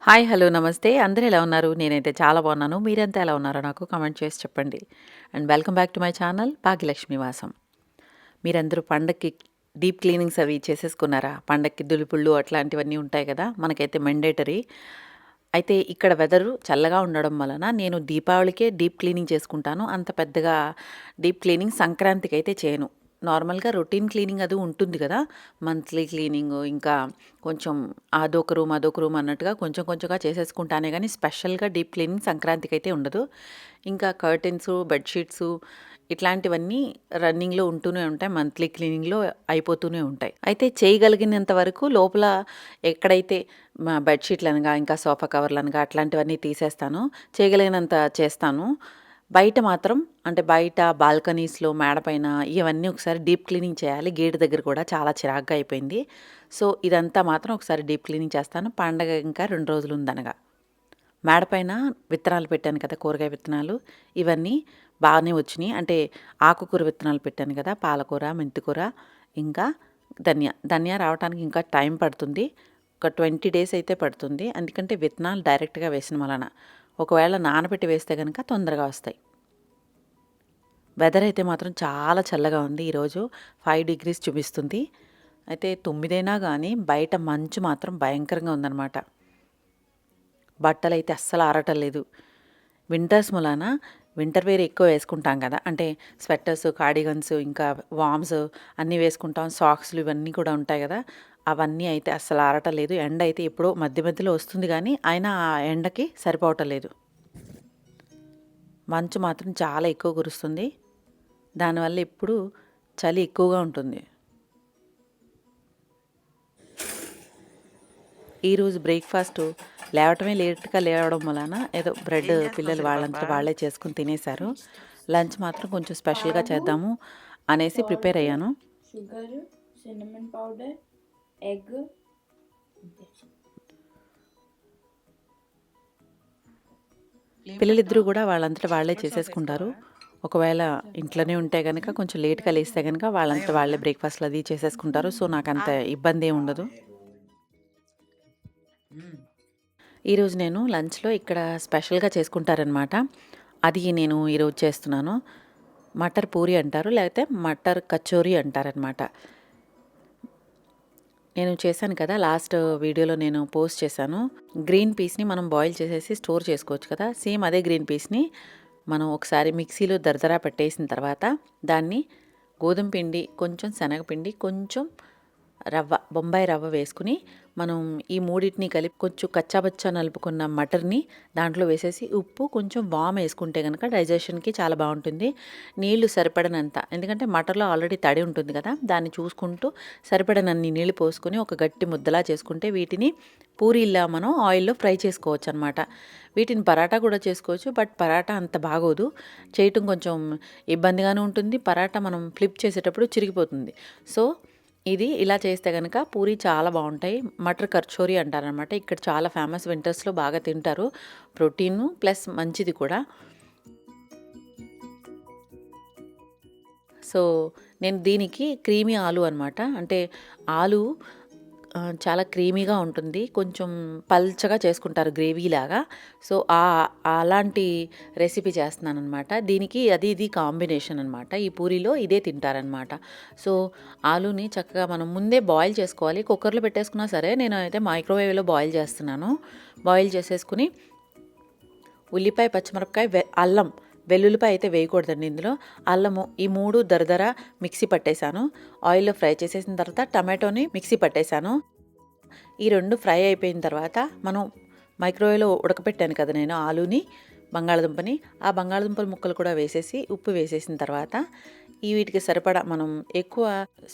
Hi, hello, నమస్తే. అందరూ ఎలా ఉన్నారు? నేనైతే చాలా బాగున్నాను. మీరంతా ఎలా ఉన్నారో నాకు కామెంట్ చేసి చెప్పండి. And welcome back to my channel Bhagyalakshmi వాసం. మీరందరూ పండక్కి డీప్ క్లీనింగ్స్ అవి చేసేసుకున్నారా? పండక్కి దులుపుళ్ళు అట్లాంటివన్నీ ఉంటాయి కదా, మనకైతే మెండేటరీ. అయితే ఇక్కడ వెదరు చల్లగా ఉండడం వలన నేను దీపావళికే డీప్ క్లీనింగ్ చేసుకుంటాను. అంత పెద్దగా డీప్ క్లీనింగ్ సంక్రాంతికి అయితే చేయను. నార్మల్గా రొటీన్ క్లీనింగ్ అది ఉంటుంది కదా, మంత్లీ క్లీనింగ్, ఇంకా కొంచెం అదొక రూమ్ అన్నట్టుగా కొంచెం కొంచెంగా చేసేసుకుంటానే కానీ స్పెషల్గా డీప్ క్లీనింగ్ సంక్రాంతికి అయితే ఉండదు. ఇంకా కర్టెన్స్, బెడ్షీట్స్ ఇట్లాంటివన్నీ రన్నింగ్లో ఉంటూనే ఉంటాయి, మంత్లీ క్లీనింగ్లో అయిపోతూనే ఉంటాయి. అయితే చేయగలిగినంత వరకు లోపల ఎక్కడైతే బెడ్షీట్లు అనగా ఇంకా సోఫా కవర్లు అనగా అట్లాంటివన్నీ తీసేస్తాను, చేయగలిగినంత చేస్తాను. బయట మాత్రం అంటే బయట బాల్కనీస్లో మేడపైన ఇవన్నీ ఒకసారి డీప్ క్లీనింగ్ చేయాలి. గేట్ దగ్గర కూడా చాలా చిరాగ్గా అయిపోయింది. సో ఇదంతా మాత్రం ఒకసారి డీప్ క్లీనింగ్ చేస్తాను. పండగ ఇంకా 2 రోజులు ఉందనగా. మేడపైన విత్తనాలు పెట్టాను కదా, కూరగాయ విత్తనాలు, ఇవన్నీ బాగానే వచ్చినాయి. అంటే ఆకుకూర విత్తనాలు పెట్టాను కదా, పాలకూర, మెంతికూర, ఇంకా ధనియా రావడానికి ఇంకా టైం పడుతుంది. ఒక 20 డేస్ అయితే పడుతుంది. ఎందుకంటే విత్తనాలు డైరెక్ట్గా వేసిన వలన. ఒకవేళ నానబెట్టి వేస్తే కనుక తొందరగా వస్తాయి. వెదర్ అయితే మాత్రం చాలా చల్లగా ఉంది. ఈరోజు 5 డిగ్రీస్ చూపిస్తుంది. అయితే 9 అయినా కానీ బయట మంచు మాత్రం భయంకరంగా ఉందన్నమాట. బట్టలు అయితే అస్సలు ఆరటం లేదు. వింటర్స్ మూలాన వింటర్ వేర్ ఎక్కువ వేసుకుంటాం కదా, అంటే స్వెట్టర్స్, కార్డిగన్స్, ఇంకా వార్మ్స్ అన్నీ వేసుకుంటాం. సాక్స్లు ఇవన్నీ కూడా ఉంటాయి కదా, అవన్నీ అయితే అస్సలు ఆరటం లేదు. ఎండ అయితే ఎప్పుడో మధ్య మధ్యలో వస్తుంది కానీ అయినా ఆ ఎండకి సరిపోవటం లేదు. మంచు మాత్రం చాలా ఎక్కువ కురుస్తుంది. దానివల్ల ఇప్పుడు చలి ఎక్కువగా ఉంటుంది. ఈరోజు బ్రేక్ఫాస్ట్ లేవటమే లేట్గా లేవడం వలన ఏదో బ్రెడ్ పిల్లలు వాళ్ళంతా వాళ్ళే చేసుకుని తినేశారు. లంచ్ మాత్రం కొంచెం స్పెషల్గా చేద్దాము అనేసి ప్రిపేర్ అయ్యాను. Sugar, cinnamon powder, egg. పిల్లలిద్దరూ కూడా వాళ్ళంతటా వాళ్ళే చేసేసుకుంటారు. ఒకవేళ ఇంట్లోనే ఉంటే కనుక కొంచెం లేట్గా లేస్తే కనుక వాళ్ళంతటా వాళ్ళే బ్రేక్ఫాస్ట్లు అది చేసేసుకుంటారు. సో నాకు అంత ఇబ్బంది ఏమి ఉండదు. ఈరోజు నేను లంచ్లో ఇక్కడ స్పెషల్గా చేసుకుంటారనమాట. అది నేను ఈరోజు చేస్తున్నాను. మటర్ పూరి అంటారు, లేకపోతే మటర్ కచోరీ అంటారనమాట. నేను చేశాను కదా, లాస్ట్ వీడియోలో నేను పోస్ట్ చేశాను. గ్రీన్ పీస్ని మనం బాయిల్ చేసేసి స్టోర్ చేసుకోవచ్చు కదా, సేమ్ అదే గ్రీన్ పీస్ని మనం ఒకసారి మిక్సీలో దరదరా పెట్టేసిన తర్వాత దాన్ని గోధుమ పిండి, కొంచెం శనగపిండి, కొంచెం రవ్వ, బొంబాయి రవ్వ వేసుకుని మనం ఈ మూడింటిని కలిపి కొంచెం కచ్చాబచ్చా నలుపుకున్న మటర్ని దాంట్లో వేసేసి ఉప్పు కొంచెం వామ్ వేసుకుంటే కనుక డైజెషన్కి చాలా బాగుంటుంది. నీళ్లు సరిపడనంత, ఎందుకంటే మటర్లో ఆల్రెడీ తడి ఉంటుంది కదా, దాన్ని చూసుకుంటూ సరిపడనన్ని నీళ్లు పోసుకొని ఒక గట్టి ముద్దలా చేసుకుంటే వీటిని పూరీలా మనం ఆయిల్లో ఫ్రై చేసుకోవచ్చు అనమాట. వీటిని పరాటా కూడా చేసుకోవచ్చు, బట్ పరాటా అంత బాగోదు, చేయటం కొంచెం ఇబ్బందిగానే ఉంటుంది. పరాటా మనం ఫ్లిప్ చేసేటప్పుడు చిరిగిపోతుంది. సో ఇది ఇలా చేస్తే కనుక పూరి చాలా బాగుంటాయి. మటర్ కచోరీ అంటారనమాట. ఇక్కడ చాలా ఫేమస్, వింటర్స్లో బాగా తింటారు. ప్రోటీన్ ప్లస్ మంచిది కూడా. సో నేను దీనికి క్రీమీ ఆలు అనమాట, అంటే ఆలు చాలా క్రీమీగా ఉంటుంది, కొంచెం పల్చగా చేసుకుంటారు గ్రేవీలాగా. సో అలాంటి రెసిపీ చేస్తున్నాను అనమాట. దీనికి అది ఇది కాంబినేషన్ అనమాట. ఈ పూరీలో ఇదే తింటారనమాట. సో ఆలుని చక్కగా మనం ముందే బాయిల్ చేసుకోవాలి. కుక్కర్లో పెట్టేసుకున్నా సరే, నేను అయితే మైక్రోవేవ్లో బాయిల్ చేస్తున్నాను. బాయిల్ చేసేసుకుని ఉల్లిపాయ, పచ్చిమిరపకాయ, అల్లం, వెల్లుల్లిపాయ అయితే వేయకూడదండి ఇందులో. అల్లము, ఈ 3 దరదర మిక్సీ పట్టేశాను. ఆయిల్లో ఫ్రై చేసేసిన తర్వాత టమాటోని మిక్సీ పట్టేశాను. ఈ 2 ఫ్రై అయిపోయిన తర్వాత మనం మైక్రోవేవ్లో ఉడకపెట్టాను కదా నేను ఆలుని, బంగాళదుంపని, ఆ బంగాళదుంపల ముక్కలు కూడా వేసేసి ఉప్పు వేసేసిన తర్వాత ఈ వీటికి సరిపడా మనం ఎక్కువ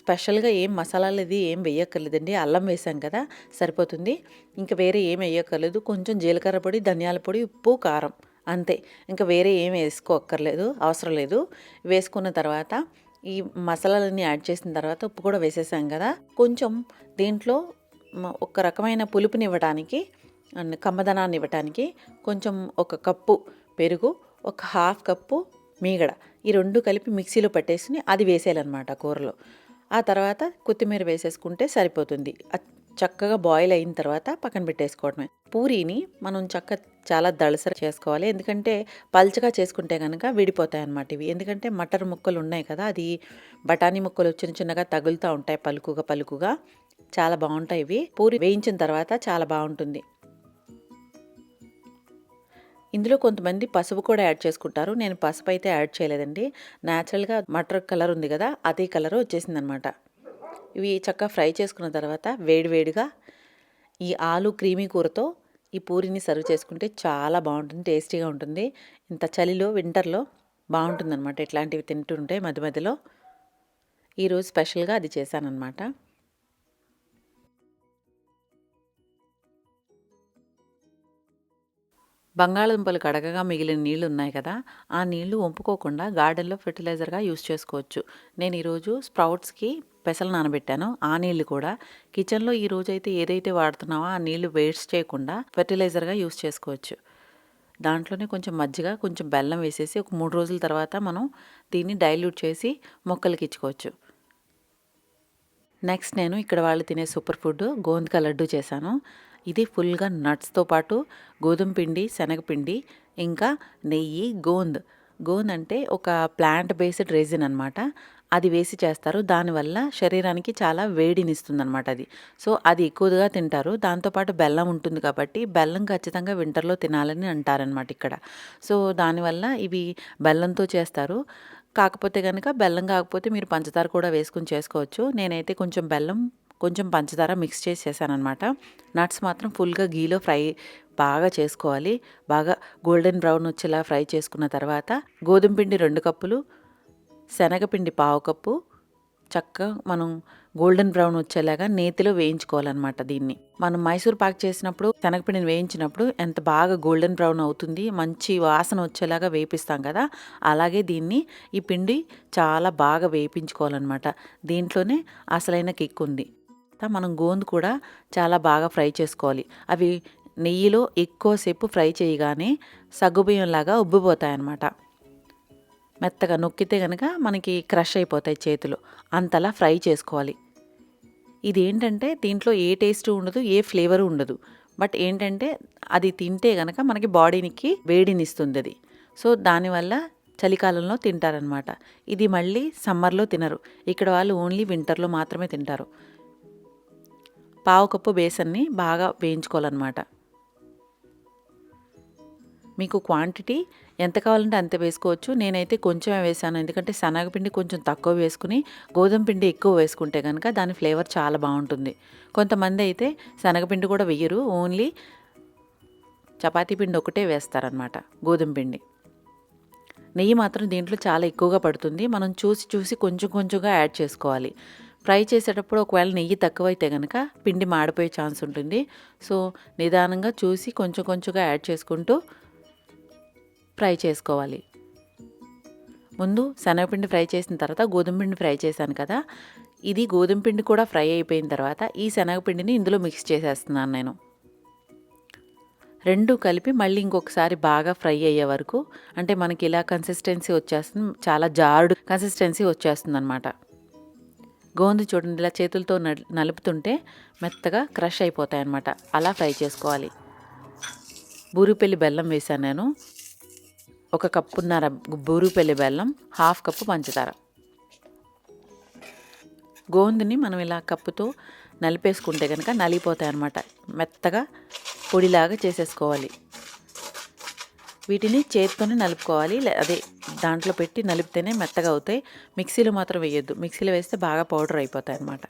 స్పెషల్గా ఏం మసాలాలు ఇది ఏం వేయక్కర్లేదండి. అల్లం వేసాం కదా, సరిపోతుంది. ఇంకా వేరే ఏం వేయక్కర్లేదు. కొంచెం జీలకర్ర పొడి, ధనియాల పొడి, ఉప్పు, కారం, అంతే. ఇంకా వేరే ఏం వేసుకోక్కర్లేదు, అవసరం లేదు. వేసుకున్న తర్వాత ఈ మసాలాలన్నీ యాడ్ చేసిన తర్వాత ఉప్పు కూడా వేసేసాం కదా, కొంచెం దీంట్లో ఒక రకమైన పులుపునివ్వడానికి అండ్ కమ్మదనాన్ని ఇవ్వటానికి కొంచెం ఒక కప్పు పెరుగు, ఒక హాఫ్ కప్పు మీగడ, ఈ 2 కలిపి మిక్సీలో పట్టేసి అది వేసేయాలన్నమాట కూరలో. ఆ తర్వాత కొత్తిమీర వేసేసుకుంటే సరిపోతుంది. చక్కగా బాయిల్ అయిన తర్వాత పక్కన పెట్టేసుకోవడమే. పూరీని మనం చాలా దళసరి చేసుకోవాలి. ఎందుకంటే పల్చగా చేసుకుంటే గనక విడిపోతాయన్నమాట ఇవి. ఎందుకంటే మటర్ ముక్కలు ఉన్నాయి కదా! అది బఠానీ ముక్కలు చిన్న చిన్నగా తగులుతా ఉంటాయి పలుకుగా. చాలా బావుంటాయి ఇవి. పూరి వేయించిన తర్వాత చాలా బావుంటుంది. ఇందులో కొంతమంది పసుపు కూడా యాడ్ చేసుకుంటారు. నేను పసుపు అయితే యాడ్ చేయలేదండి. నేచురల్‌గా మటర్ కలర్ ఉంది కదా! అదే కలర్ వచ్చేసిందనమాట. ఇవి చక్కగా ఫ్రై చేసుకున్న తర్వాత వేడివేడిగా ఈ ఆలు క్రీమీ కూరతో ఈ పూరిని సర్వ్ చేసుకుంటే చాలా బాగుంటుంది, టేస్టీగా ఉంటుంది. ఇంత చలిలో వింటర్లో బాగుంటుందన్నమాట ఇట్లాంటివి తింటుంటే మధ్యలో. ఈరోజు స్పెషల్గా అది చేశానన్నమాట. బంగాళదుంపలు కడగగా మిగిలిన నీళ్ళు ఉన్నాయి కదా, ఆ నీళ్లు వంపుకోకుండా గార్డెన్లో ఫెర్టిలైజర్గా యూస్ చేసుకోవచ్చు. నేను ఈరోజు స్ప్రౌట్స్కి పెసలు నానబెట్టాను. ఆ నీళ్లు కూడా కిచెన్లో ఈరోజు అయితే ఏదైతే వాడుతున్నావో ఆ నీళ్లు వేస్ట్ చేయకుండా ఫెర్టిలైజర్గా యూస్ చేసుకోవచ్చు. దాంట్లోనే కొంచెం మజ్జిగ, కొంచెం బెల్లం వేసేసి ఒక 3 రోజుల తర్వాత మనం దీన్ని డైల్యూట్ చేసి మొక్కలకి ఇచ్చుకోవచ్చు. నెక్స్ట్ నేను ఇక్కడ వాళ్ళు తినే సూపర్ ఫుడ్ గోందక లడ్డు చేశాను. ఇది ఫుల్గా నట్స్తో పాటు గోధుమ పిండి, శనగపిండి, ఇంకా నెయ్యి, గోంద్ అంటే ఒక ప్లాంట్ బేస్డ్ రెజిన్ అనమాట. అది వేసి చేస్తారు. దానివల్ల శరీరానికి చాలా వేడినిస్తుందనమాట అది. సో అది ఎక్కువగా తింటారు. దాంతోపాటు బెల్లం ఉంటుంది కాబట్టి బెల్లం ఖచ్చితంగా వింటర్లో తినాలని అంటారనమాట ఇక్కడ. సో దానివల్ల ఇవి బెల్లంతో చేస్తారు. కాకపోతే కనుక బెల్లం కాకపోతే మీరు పంచదార కూడా వేసుకుని చేసుకోవచ్చు. నేనైతే కొంచెం బెల్లం, కొంచెం పంచదార మిక్స్ చేసి చేశాననమాట. నట్స్ మాత్రం ఫుల్గా గీలో బాగా చేసుకోవాలి. బాగా గోల్డెన్ బ్రౌన్ వచ్చేలా ఫ్రై చేసుకున్న తర్వాత గోధుమ పిండి 2 కప్పులు, శనగపిండి 1/2 కప్పు చక్కగా మనం గోల్డెన్ బ్రౌన్ వచ్చేలాగా నేతిలో వేయించుకోవాలన్నమాట దీన్ని. మనం మైసూర్ పాక్ చేసినప్పుడు శనగపిండిని వేయించినప్పుడు ఎంత బాగా గోల్డెన్ బ్రౌన్ అవుతుంది, మంచి వాసన వచ్చేలాగా వేపిస్తాం కదా, అలాగే దీన్ని ఈ పిండి చాలా బాగా వేయించుకోవాలన్నమాట. దీంట్లోనే అసలైన కిక్ ఉంది. మనం గోందు కూడా చాలా బాగా ఫ్రై చేసుకోవాలి. అవి నెయ్యిలో ఎక్కువసేపు ఫ్రై చేయగానే సగ్గుబియ్యంలాగా ఉబ్బిపోతాయన్నమాట. మెత్తగా నొక్కితే కనుక మనకి క్రష్ అయిపోతాయి చేతులు, అంతలా ఫ్రై చేసుకోవాలి. ఇది ఏంటంటే దీంట్లో ఏ టేస్ట్ ఉండదు, ఏ ఫ్లేవర్ ఉండదు. బట్ ఏంటంటే అది తింటే కనుక మనకి బాడీకి వేడినిస్తుంది అది. సో దానివల్ల చలికాలంలో తింటారనమాట. ఇది మళ్ళీ సమ్మర్లో తినరు. ఇక్కడ వాళ్ళు ఓన్లీ వింటర్లో మాత్రమే తింటారు. 1/2 కప్పు బేసన్ని బాగా వేయించుకోవాలన్నమాట. మీకు క్వాంటిటీ ఎంత కావాలంటే అంత వేసుకోవచ్చు. నేనైతే కొంచెమే వేసాను. ఎందుకంటే శనగపిండి కొంచెం తక్కువ వేసుకుని గోధుమ పిండి ఎక్కువ వేసుకుంటే కనుక దాని ఫ్లేవర్ చాలా బాగుంటుంది. కొంతమంది అయితే శనగపిండి కూడా వేయరు, ఓన్లీ చపాతీ పిండి ఒకటే వేస్తారనమాట, గోధుమ పిండి. నెయ్యి మాత్రం దీంట్లో చాలా ఎక్కువగా పడుతుంది. మనం చూసి కొంచెంగా యాడ్ చేసుకోవాలి. ఫ్రై చేసేటప్పుడు ఒకవేళ నెయ్యి తక్కువైతే కనుక పిండి మాడిపోయే ఛాన్స్ ఉంటుంది. సో నిదానంగా చూసి కొంచెంగా యాడ్ చేసుకుంటూ ఫ్రై చేసుకోవాలి. ముందు శనగపిండి ఫ్రై చేసిన తర్వాత గోధుమ పిండి ఫ్రై చేశాను కదా, ఇది గోధుమ పిండి కూడా ఫ్రై అయిపోయిన తర్వాత ఈ శనగపిండిని ఇందులో మిక్స్ చేసేస్తున్నాను నేను. 2 కలిపి మళ్ళీ ఇంకొకసారి బాగా ఫ్రై అయ్యే వరకు, అంటే మనకి ఇలా కన్సిస్టెన్సీ వచ్చేస్తుంది, చాలా జారుడు కన్సిస్టెన్సీ వచ్చేస్తుంది అనమాట. గోందు చూడండి ఇలా చేతులతో నలుపుతుంటే మెత్తగా క్రష్ అయిపోతాయి అన్నమాట. అలా ఫ్రై చేసుకోవాలి. బూరుపెల్లి బెల్లం వేసాను నేను. 1 కప్పున్నర బూరుపెల్లి బెల్లం, 1/2 కప్పు పంచదార. గోందుని మనం ఇలా కప్పుతో నలిపేసుకుంటే కనుక నలిగిపోతాయి అన్నమాట. మెత్తగా పొడిలాగా చేసేసుకోవాలి. వీటిని చేతితోనే నలుపుకోవాలి. అదే దాంట్లో పెట్టి నలిపితేనే మెత్తగా అవుతాయి. మిక్సీలో మాత్రం వేయొద్దు. మిక్సీలో వేస్తే బాగా పౌడర్ అయిపోతాయి అన్నమాట.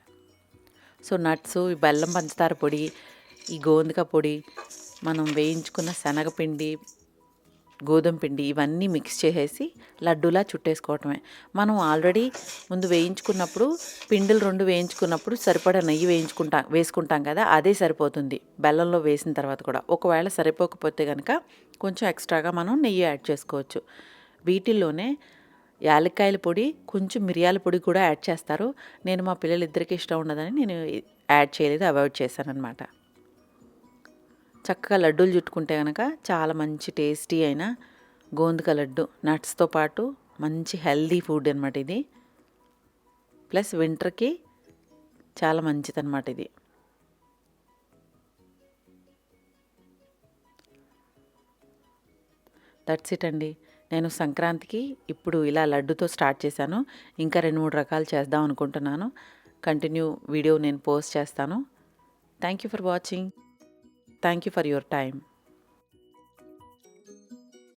సో నట్స్, ఈ బెల్లం పంచదార పొడి, ఈ గోందుక పొడి, మనం వేయించుకున్న శనగపిండి, గోధుమ పిండి ఇవన్నీ మిక్స్ చేసేసి లడ్డూలా చుట్టేసుకోవటమే. మనం ఆల్రెడీ ముందు వేయించుకున్నప్పుడు పిండిలు 2 వేయించుకున్నప్పుడు సరిపడా నెయ్యి వేసుకుంటాం కదా, అదే సరిపోతుంది బెల్లంలో వేసిన తర్వాత కూడా. ఒకవేళ సరిపోకపోతే కనుక కొంచెం ఎక్స్ట్రాగా మనం నెయ్యి యాడ్ చేసుకోవచ్చు. వీటిల్లోనే యాలక్కాయల పొడి, కొంచెం మిరియాల పొడి కూడా యాడ్ చేస్తారు. నేను మా పిల్లలిద్దరికీ ఇష్టం ఉండదని నేను యాడ్ చేయలేదు, అవాయిడ్ చేశాను అనమాట. చక్కగా లడ్డూలు చుట్టుకుంటే కనుక చాలా మంచి టేస్టీ అయిన గోందుక లడ్డు, నట్స్తో పాటు మంచి హెల్దీ ఫుడ్ అనమాట ఇది. ప్లస్ వింటర్కి చాలా మంచిదన్నమాట ఇది. దట్స్ ఇట్ అండి. నేను సంక్రాంతికి ఇప్పుడు ఇలా లడ్డుతో స్టార్ట్ చేశాను. ఇంకా 2-3 రకాలు చేద్దాం అనుకుంటున్నాను. కంటిన్యూ వీడియో నేను పోస్ట్ చేస్తాను. Thank you for watching. Thank you for your time.